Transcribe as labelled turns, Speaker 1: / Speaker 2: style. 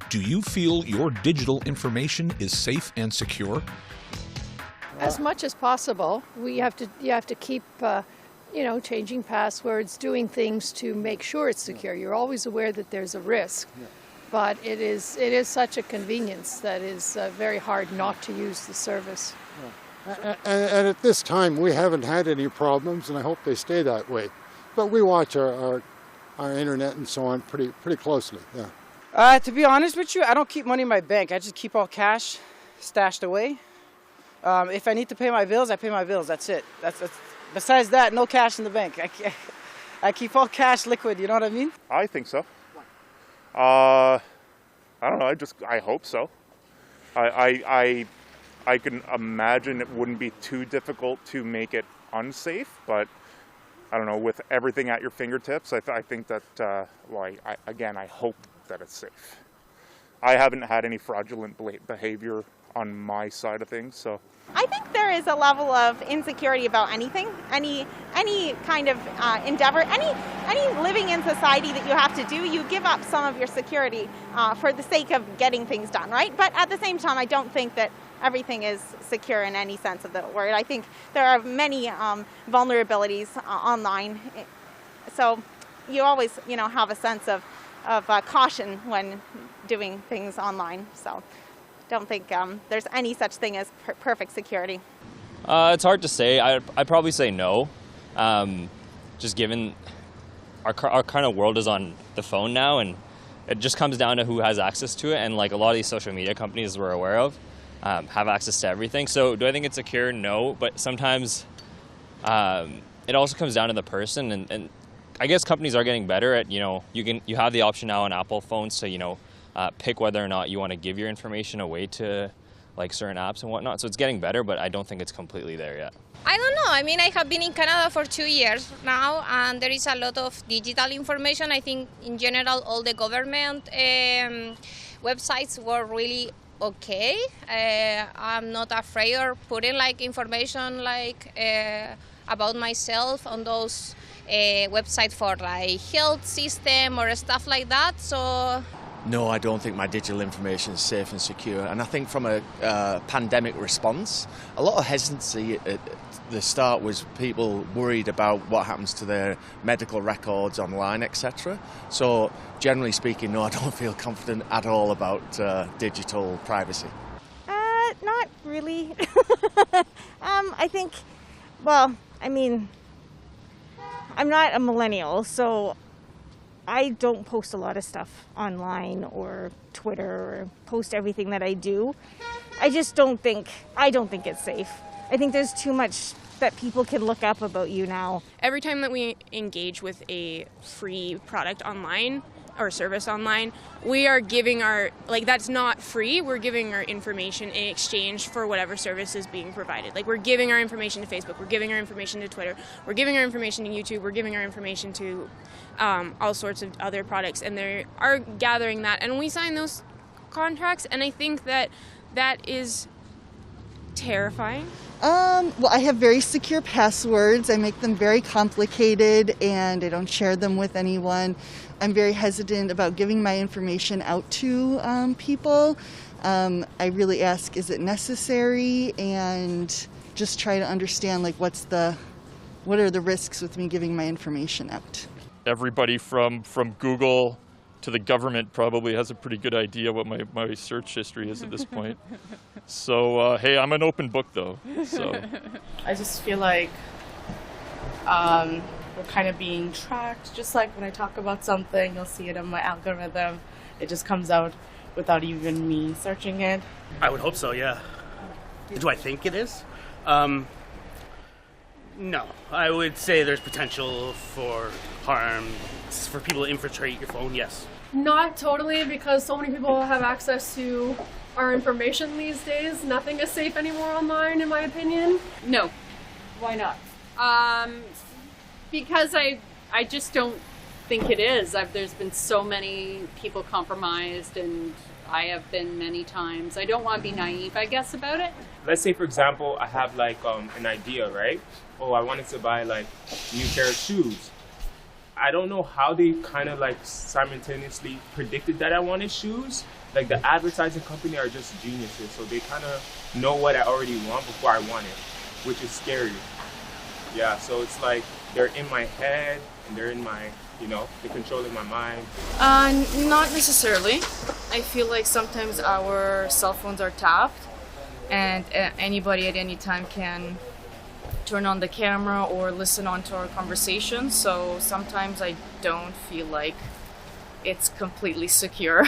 Speaker 1: Do you feel your digital information is safe and secure?
Speaker 2: As much as possible. You have to keep changing passwords, doing things to make sure it's secure. You're always aware that there's a risk, but it is such a convenience that is very hard not to use the service.
Speaker 3: And at this time, we haven't had any problems, and I hope they stay that way. But we watch our internet and so on pretty closely. Yeah.
Speaker 4: To be honest with you, I don't keep money in my bank. I just keep all cash stashed away. If I need to pay my bills, I pay my bills. That's it. That's besides that, no cash in the bank. I keep all cash liquid. You know what I mean?
Speaker 5: I think so. I don't know. I hope so. I can imagine it wouldn't be too difficult to make it unsafe, but I don't know. With everything at your fingertips, I think that I hope that it's safe. I haven't had any fraudulent behavior on my side of things, so.
Speaker 6: I think there is a level of insecurity about anything, any kind of endeavor, any living in society that you have to do. You give up some of your security for the sake of getting things done, right? But at the same time, I don't think that everything is secure in any sense of the word. I think there are many vulnerabilities online, so you always, have a sense of caution when doing things online. So. Don't think there's any such thing as perfect security.
Speaker 7: It's hard to say. I'd probably say no. Just given our kind of world is on the phone now, and it just comes down to who has access to it. And like a lot of these social media companies we're aware of have access to everything. So do I think it's secure? No. But sometimes it also comes down to the person. And I guess companies are getting better at, you have the option now on Apple phones to, pick whether or not you want to give your information away to like certain apps and whatnot. So it's getting better, but I don't think it's completely there yet.
Speaker 8: I don't know. I mean, I have been in Canada for 2 years now, and there is a lot of digital information. I think in general, all the government websites were really okay. I'm not afraid of putting like information about myself on those websites for like health system or stuff like that. So.
Speaker 9: No, I don't think my digital information is safe and secure. And I think from a pandemic response, a lot of hesitancy at the start was people worried about what happens to their medical records online, etc. So generally speaking, no, I don't feel confident at all about digital privacy.
Speaker 6: Not really. I think, I'm not a millennial, so I don't post a lot of stuff online or Twitter or post everything that I do. I don't think it's safe. I think there's too much that people can look up about you now.
Speaker 10: Every time that we engage with a free product online or service online, we are giving that's not free, we're giving our information in exchange for whatever service is being provided. Like we're giving our information to Facebook, we're giving our information to Twitter, we're giving our information to YouTube, we're giving our information to all sorts of other products, and they are gathering that. And we sign those contracts, and I think that is terrifying.
Speaker 11: Well, I have very secure passwords. I make them very complicated, and I don't share them with anyone. I'm very hesitant about giving my information out to people. I really ask, is it necessary? And just try to understand, what are the risks with me giving my information out?
Speaker 12: Everybody from Google to the government probably has a pretty good idea what my search history is at this point. So, hey, I'm an open book, though. So
Speaker 13: I just feel like we're kind of being tracked. Just like when I talk about something, you'll see it in my algorithm. It just comes out without even me searching it.
Speaker 14: I would hope so, yeah. Do I think it is? No. I would say there's potential for harm, for people to infiltrate your phone, yes.
Speaker 15: Not totally, because so many people have access to our information these days. Nothing is safe anymore online, in my opinion.
Speaker 16: No.
Speaker 15: Why not?
Speaker 16: Because I just don't think it is. There's been so many people compromised, and I have been many times. I don't want to be naive, I guess, about it.
Speaker 17: Let's say, for example, I have an idea, right? Oh, I wanted to buy new pair of shoes. I don't know how they kind of like simultaneously predicted that I wanted shoes. Like the advertising company are just geniuses, so they kind of know what I already want before I want it, which is scary. Yeah, so it's like they're in my head and they're in my, you know, they're controlling my mind.
Speaker 13: Not necessarily. I feel like sometimes our cell phones are tapped and anybody at any time can turn on the camera or listen on to our conversations. So sometimes I don't feel like it's completely secure.